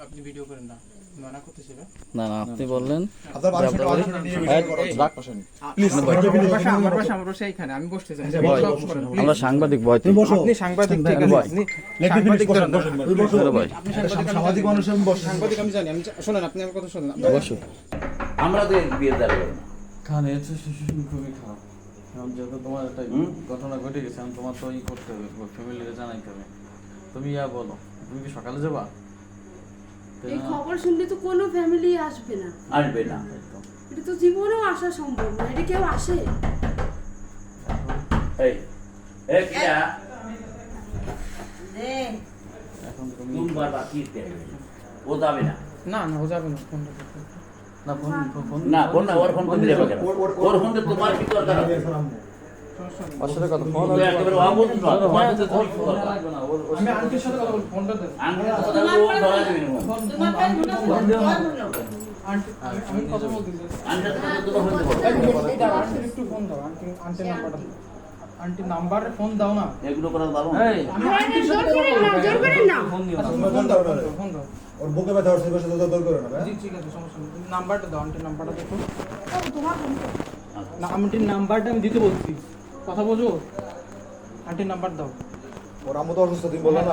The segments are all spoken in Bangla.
আপনি ভিডিও করেন না, মানা করতেছে না। না না আপনি বললেন আমরা সাংবাদিক ভয় আপনি সাংবাদিক ঠিক আছে, আপনি সাংবাদিক মানুষ সাংবাদিক আমি জানি, আমি শুনেন আপনি আমার কথা শুনেন। আমরা তো বিয়ে দেবো কারণ এর সিচুয়েশন খুবই খারাপ। এখন যেহেতু তোমার একটা ঘটনা ঘটে গেছে, এখন তোমার তো ই করতে হবে, ফ্যামিলিকে জানাইতে হবে। তুমি ইয়া বলো, তুমি কি সকালে যাবা? এই খবর শুনলে তো কোনো ফ্যামিলি আসবে না, আসবে না, এটা তো জীবনেও আসা সম্ভব না। এটা কেউ আসে? এই এই কিরা এখন তুমি তোমার বাকি ও যাবে না। না না, ও যাবে না। না ফোন না ফোন না, ওর ফোন করে দিলে হবে। ওর ফোন তো তোমার কি দরকার আছে? ওর সাথে কথা ফোন তুই একেবারে ওয়া বলছিস না, তোমার তো ফোন কি দরকার? লাগবে না। ওর আমি আন্টির সাথে কথা বলবো, ফোনটা দেন। আমি তো কথা বলবো, ধরা দিবি না। আন্টি আমি কথা বলতেছি। আন্টি তো তোর ফোন দেবো। আন্টির একটু ফোন দাও, আন্টির নাম্বারটা দাও। আন্টির নাম্বারে ফোন দাও না। এগুলো করা ভালো না। এই আমি আন্টির জোর সাথে করেন না, জোর করেন না। ফোন দিও না। ফোন দাও, ফোন দাও। ওর বুকে ব্যথা হচ্ছে, বেশি দরদ করে না। জি ঠিক আছে, সমস্যা নেই। তুমি নাম্বারটা দাও, আন্টির নাম্বারটা দেখো। তোমার না, আন্টির নাম্বারটা আমি দিতে বলছি, কথা বোঝো। আন্টির নাম্বার দাও। ওর আম্মু তো অসুস্থ, তুমি বললা না?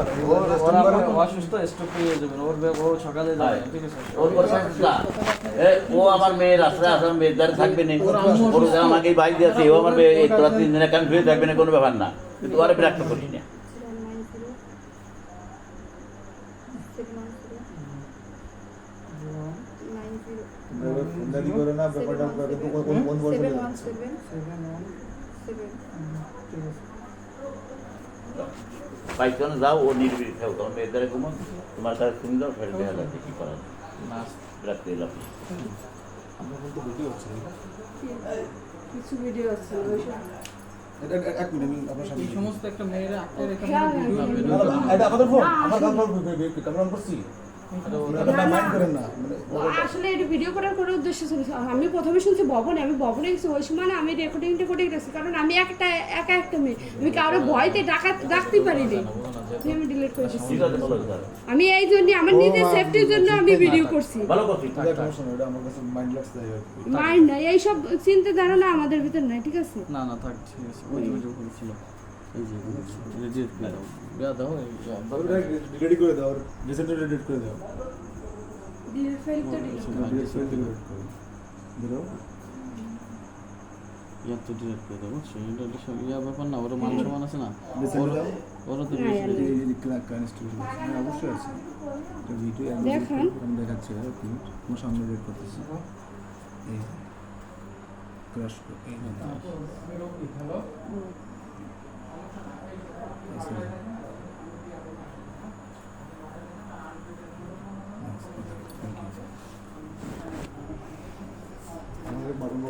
ওরা অসুস্থ, স্ট্রোক হয়ে যাবে। ও সকালে যাবে, ঠিক আছে? ওর ওর সমস্যা। ও আমার মেয়ের আশ্রয় আছে, আমার মেয়ের দ্বারা থাকবে না। ওর আমাকে বাইক দিয়েছে, ও আমার মেয়ে এই তোরা 3 দিনে কান ফিরে থাকবে না, কোনো ব্যাপার না। কিন্তু ওরা বিরক্ত করি না। দেরি করে না, ব্যাপারটা কিন্তু কোন বলছে? বাইক যাও, ও নির্বিড় থাকো, তোমার মেয়ের দ্বারা ঘুমো, তোমার কাছে তুমি যাও, ফেরত দেওয়া যাবে, কি করা যায়? না বিরক্ত এলাম। আমরা বলতে ভিডিও হচ্ছে। কিছু ভিডিও আছে এক মিনিট, আমি আপনার সামনে এই সমস্ত একটা মেয়ের আত্মার এখানে হ্যাঁ, ভিডিও হ্যাঁ, ভিডিও না, না, এটা আপনাদের ফোন, আমার কাছে ক্যামেরা করছি। আপনারা মাইন্ড করেন না, মানে আসলে এটা ভিডিও করার কোনো উদ্দেশ্য ছিল না। আমি প্রথমে শুনছি ভবনে, আমি ভবনে গেছি, ওই সময় না আমি রেকর্ডিং গেছি, কারণ আমি একা একটা মেয়ে, আমি কারো ভয়তে ডাকতে পারিনি, আমি ডিলিট করে দিচ্ছি। ঠিক আছে, বলো দাদা। আমি এই জন্য আমার নিজের সেফটির জন্য আমি ভিডিও করছি। ভালো করছি। এটা সমস্যা না, এটা আমার কাছে মাইন্ড লাগছে। মাইন্ড নাই, এইসব চিন্তা ধারণা আমাদের ভিতর নাই, ঠিক আছে? না না থাক, ঠিক আছে। ওই যে বলছিল এই যে রেডিট করে দাও, বিয়া দাও। রেডি করে দাও, রিসেন্টলি রেডি করে দাও। ডিলিট ফাইল তো ডিলিট ইয়া তো ডিলিট করে দাও, বুঝছো? এটা সব ইয়া ব্যাপার না, ওরা মান সম্মান আছে না, ওরা তো হ্যাঁ, অবশ্যই আছে। ভিডিও দেখান। দেখাচ্ছে, তোমার সামনে রেড করতেছি। এই ক্রাশ এই হ্যালো।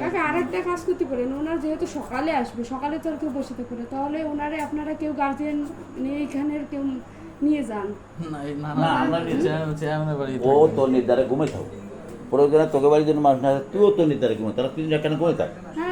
কাকা আরেকটা কাজ করতে পারেন, ওনার যেহেতু সকালে আসবে, সকালে তো আর কেউ বসে থাকবে না, তাহলে ওনারে আপনারা কেউ গার্জিয়ান নিয়ে এখানের কেউ নিয়ে যান। না না না, না আমরা চেয়ারম্যানের বাড়ি ও তোর নির্ধারে ঘুমে থাকো। প্রয়োজনে তোকে বাড়ির জন্য মানুষ না, তুইও তোর নির্ধারে ঘুমে, তারা 3 কেন ঘুমে থাক। হ্যাঁ,